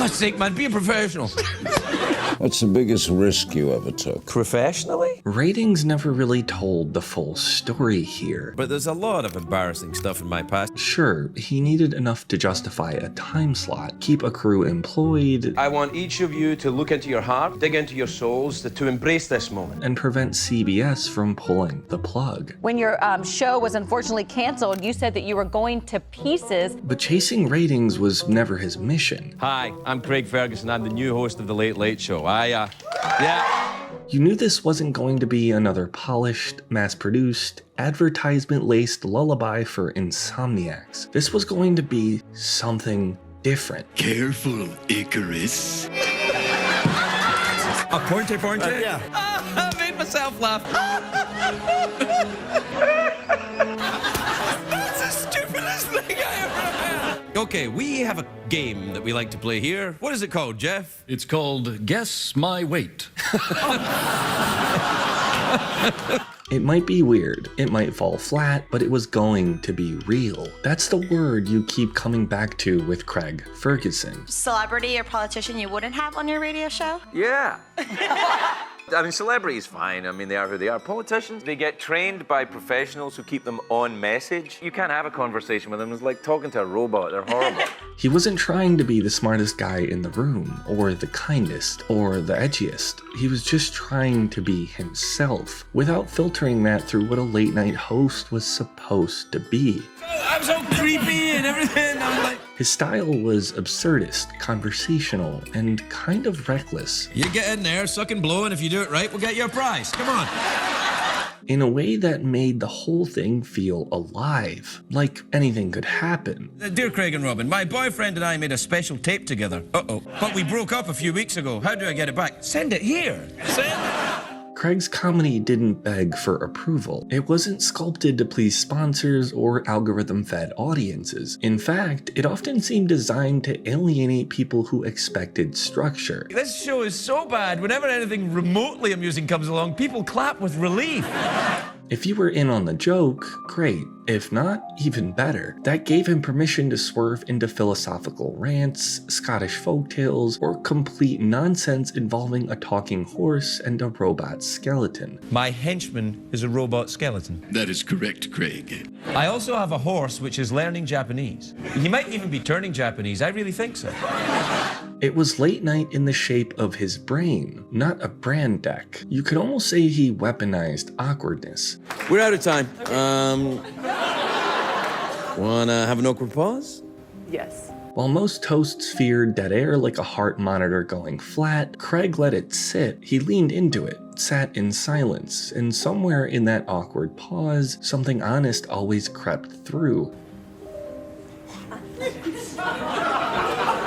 God's sake, man, be a professional. What's the biggest risk you ever took? Professionally? Ratings never really told the full story here. But there's a lot of embarrassing stuff in my past. Sure, he needed enough to justify a time slot, keep a crew employed, I want each of you to look into your heart, dig into your souls, to embrace this moment. and prevent CBS from pulling the plug. When your show was unfortunately canceled, you said that you were going to pieces. But chasing ratings was never his mission. Hi, I'm Craig Ferguson. I'm the new host of The Late Late Show. You knew this wasn't going to be another polished, mass-produced, advertisement-laced lullaby for insomniacs. This was going to be something different. Careful, Icarus. A pointy? Yeah. I made myself laugh. That's the stupidest thing I ever heard. Okay, we have a game that we like to play here. What is it called, Jeff? It's called Guess My Weight. It might be weird, it might fall flat, but it was going to be real. That's the word you keep coming back to with Craig Ferguson. Celebrity or politician you wouldn't have on your radio show? Yeah. I mean, celebrities, fine. I mean, they are who they are. Politicians, they get trained by professionals who keep them on message. You can't have a conversation with them. It's like talking to a robot. They're horrible. He wasn't trying to be the smartest guy in the room, or the kindest, or the edgiest. He was just trying to be himself, without filtering that through what a late night host was supposed to be. I'm so creepy and everything. I'm like... His style was absurdist, conversational, and kind of reckless. You get in there, suck and blow, and if you do it right, we'll get you a prize. Come on. In a way that made the whole thing feel alive, like anything could happen. Dear Craig and Robin, my boyfriend and I made a special tape together. Uh-oh. But we broke up a few weeks ago. How do I get it back? Send it here. Send it. Craig's comedy didn't beg for approval. It wasn't sculpted to please sponsors or algorithm-fed audiences. In fact, it often seemed designed to alienate people who expected structure. This show is so bad, whenever anything remotely amusing comes along, people clap with relief. If you were in on the joke, great. If not, even better. That gave him permission to swerve into philosophical rants, Scottish folktales, or complete nonsense involving a talking horse and a robot skeleton. My henchman is a robot skeleton. That is correct, Craig. I also have a horse which is learning Japanese. He might even be turning Japanese. I really think so. It was late night in the shape of his brain, not a brand deck. You could almost say he weaponized awkwardness. We're out of time. Wanna have an awkward pause? Yes. While most hosts feared dead air like a heart monitor going flat, Craig let it sit. He leaned into it, sat in silence, and somewhere in that awkward pause, something honest always crept through.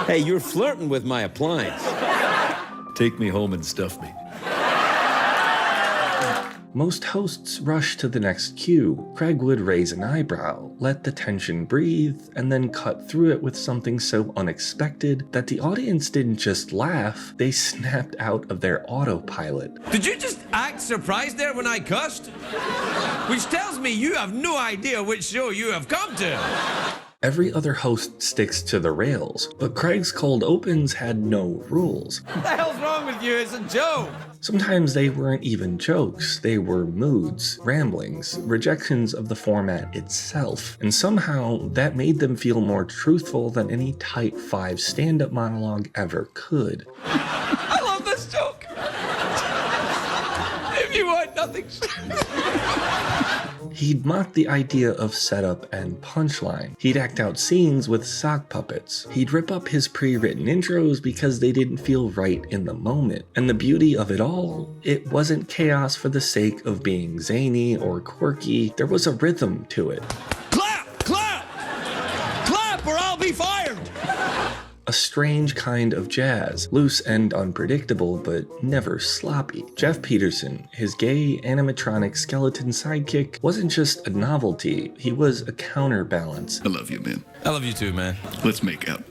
Hey, you're flirting with my appliance. Take me home and stuff me. Most hosts rushed to the next cue. Craig would raise an eyebrow, let the tension breathe, and then cut through it with something so unexpected that the audience didn't just laugh, they snapped out of their autopilot. Did you just act surprised there when I cussed? Which tells me you have no idea which show you have come to. Every other host sticks to the rails, but Craig's cold opens had no rules. What the hell's wrong with you? It's a joke. Sometimes they weren't even jokes, they were moods, ramblings, rejections of the format itself, and somehow that made them feel more truthful than any Type 5 stand-up monologue ever could. I love this joke. If you want nothing. He'd mock the idea of setup and punchline. He'd act out scenes with sock puppets. He'd rip up his pre-written intros because they didn't feel right in the moment. And the beauty of it all, it wasn't chaos for the sake of being zany or quirky. There was a rhythm to it. Clap! Clap! Clap or I'll be fired! A strange kind of jazz, loose and unpredictable, but never sloppy. Jeff Peterson, his gay animatronic skeleton sidekick, wasn't just a novelty, he was a counterbalance. I love you, man. I love you too, man. Let's make out.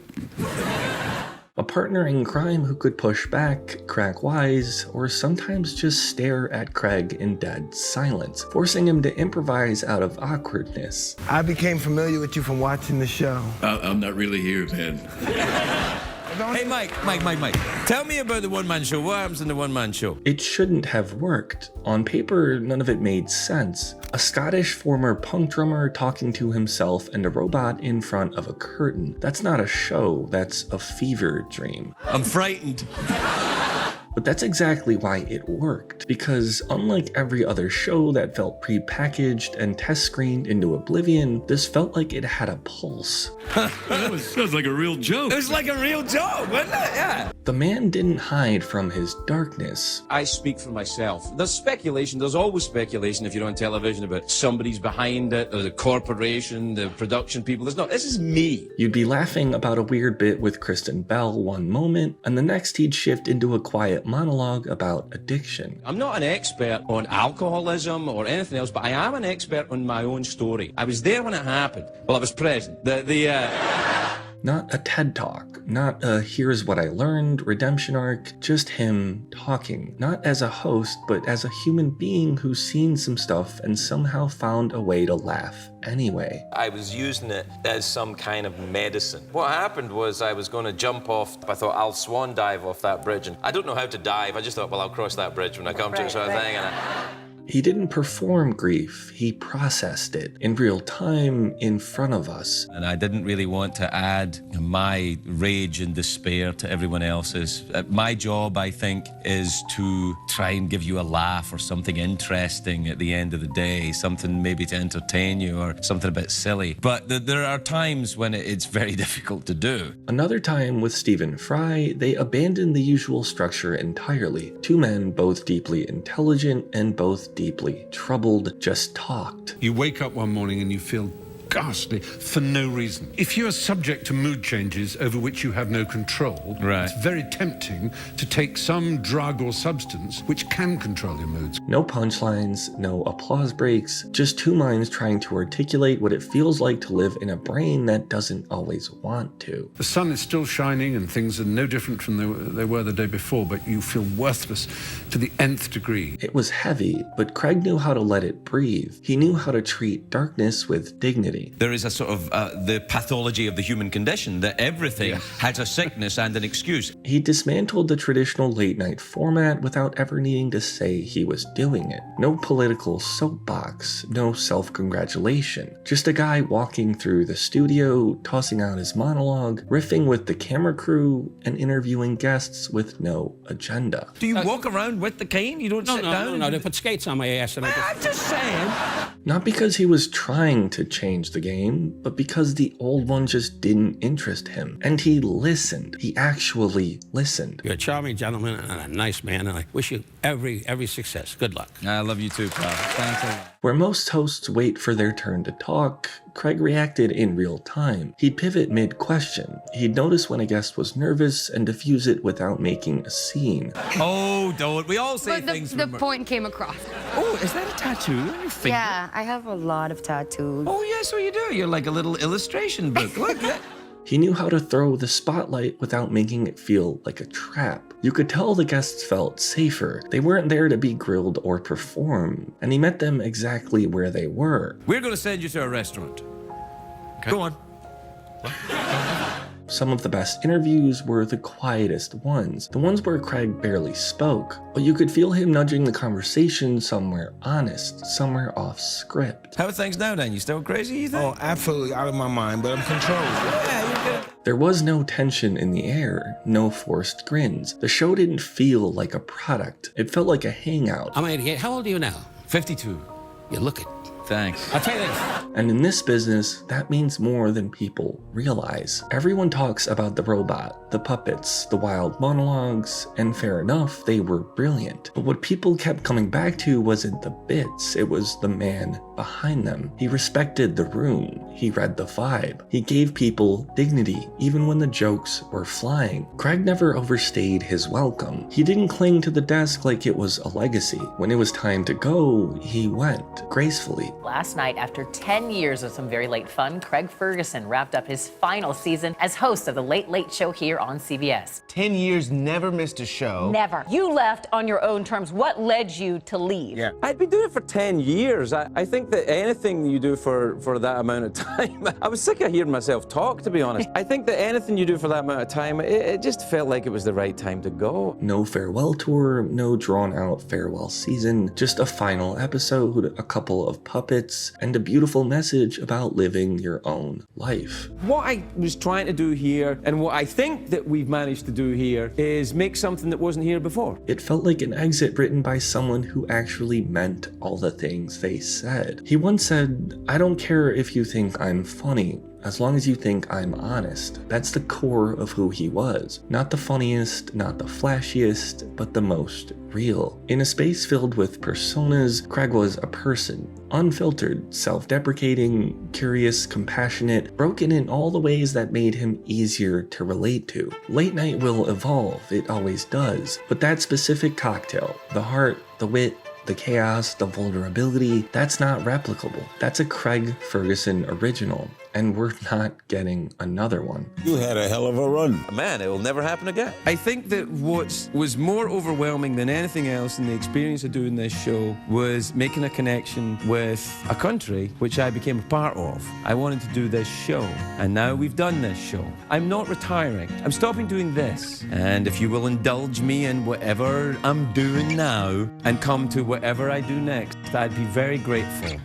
A partner in crime who could push back, crack wise, or sometimes just stare at Craig in dead silence, forcing him to improvise out of awkwardness. I became familiar with you from watching the show. I'm not really here, man. Hey, Mike. Tell me about the one-man show. What happens in the one-man show? It shouldn't have worked. On paper, none of it made sense. A Scottish former punk drummer talking to himself and a robot in front of a curtain. That's not a show, that's a fever dream. I'm frightened. But that's exactly why it worked, because unlike every other show that felt pre-packaged and test-screened into oblivion, this felt like it had a pulse. Sounds like a real joke. It was like a real joke, wasn't it? Yeah. The man didn't hide from his darkness. I speak for myself. There's speculation, there's always speculation if you're on television about somebody's behind it, or the corporation, the production people. This is me. You'd be laughing about a weird bit with Kristen Bell one moment, and the next he'd shift into a quiet monologue about addiction. I'm not an expert on alcoholism or anything else, but I am an expert on my own story. I was there when it happened. Well, I was present. Not a TED Talk, not a here's what I learned redemption arc, just him talking. Not as a host, but as a human being who's seen some stuff and somehow found a way to laugh anyway. I was using it as some kind of medicine. What happened was I was going to jump off. I thought I'll swan dive off that bridge, and I don't know how to dive. I just thought, well, I'll cross that bridge when I come to it, sort of thing. He didn't perform grief, he processed it in real time in front of us. And I didn't really want to add my rage and despair to everyone else's. My job, I think, is to try and give you a laugh or something interesting at the end of the day, something maybe to entertain you or something a bit silly. But there are times when it's very difficult to do. Another time with Stephen Fry, they abandoned the usual structure entirely. Two men, both deeply intelligent and both deeply troubled, just talked. You wake up one morning and you feel ghastly for no reason. If you are subject to mood changes over which you have no control, right, it's very tempting to take some drug or substance which can control your moods. No punchlines, no applause breaks, just two minds trying to articulate what it feels like to live in a brain that doesn't always want to. The sun is still shining and things are no different from they were the day before, but you feel worthless to the nth degree. It was heavy, but Craig knew how to let it breathe. He knew how to treat darkness with dignity. There is a sort of the pathology of the human condition, that everything has a sickness and an excuse. He dismantled the traditional late-night format without ever needing to say he was doing it. No political soapbox, no self-congratulation. Just a guy walking through the studio, tossing out his monologue, riffing with the camera crew, and interviewing guests with no agenda. Do you walk around with the cane? You don't sit down? No, they put skates on my ass and I'm just saying. Not because he was trying to change the game, but because the old one just didn't interest him. And he listened. He actually listened. You're a charming gentleman and a nice man, and I wish you every success. Good luck. I love you too, pal. Thanks a lot. Where most hosts wait for their turn to talk, Craig reacted in real time. He'd pivot mid-question. He'd notice when a guest was nervous and diffuse it without making a scene. Oh, don't. We all say things. The point came across. Oh, is that a tattoo on your finger? Yeah, I have a lot of tattoos. Oh, yes, so you do. You're like a little illustration book. Look at that. He knew how to throw the spotlight without making it feel like a trap. You could tell the guests felt safer. They weren't there to be grilled or perform, and he met them exactly where they were. We're going to send you to a restaurant. Okay. Go on. Some of the best interviews were the quietest ones, the ones where Craig barely spoke, but you could feel him nudging the conversation somewhere honest, somewhere off script. How are things now, Dan? You still crazy, you think? Oh, absolutely out of my mind, but I'm controlled. Yeah, you're good. There was no tension in the air, no forced grins. The show didn't feel like a product. It felt like a hangout. I'm 88. How old are you now? 52. You look it. Thanks. I'll tell you this. And in this business, that means more than people realize. Everyone talks about the robot, the puppets, the wild monologues, and fair enough, they were brilliant. But what people kept coming back to wasn't the bits, it was the man behind them. He respected the room, he read the vibe, he gave people dignity, even when the jokes were flying. Craig never overstayed his welcome. He didn't cling to the desk like it was a legacy. When it was time to go, he went, gracefully. Last night, after 10 years of some very late fun, Craig Ferguson wrapped up his final season as host of The Late Late Show here on CBS. 10 years, never missed a show. Never. You left on your own terms. What led you to leave? Yeah. I'd been doing it for 10 years. I think think that anything you do for that amount of time, I was sick of hearing myself talk, to be honest. I think that anything you do for that amount of time, it just felt like it was the right time to go. No farewell tour, no drawn-out farewell season, just a final episode, a couple of puppets, and a beautiful message about living your own life. What I was trying to do here, and what I think that we've managed to do here, is make something that wasn't here before. It felt like an exit written by someone who actually meant all the things they said. He once said, "I don't care if you think I'm funny, as long as you think I'm honest." That's the core of who he was. Not the funniest, not the flashiest, but the most real. In a space filled with personas, Craig was a person. Unfiltered, self-deprecating, curious, compassionate, broken in all the ways that made him easier to relate to. Late night will evolve, it always does. But that specific cocktail, the heart, the wit, the chaos, the vulnerability, that's not replicable. That's a Craig Ferguson original, and we're not getting another one. You had a hell of a run. Man, it will never happen again. I think that what was more overwhelming than anything else in the experience of doing this show was making a connection with a country which I became a part of. I wanted to do this show, and now we've done this show. I'm not retiring. I'm stopping doing this. And if you will indulge me in whatever I'm doing now and come to whatever I do next, I'd be very grateful.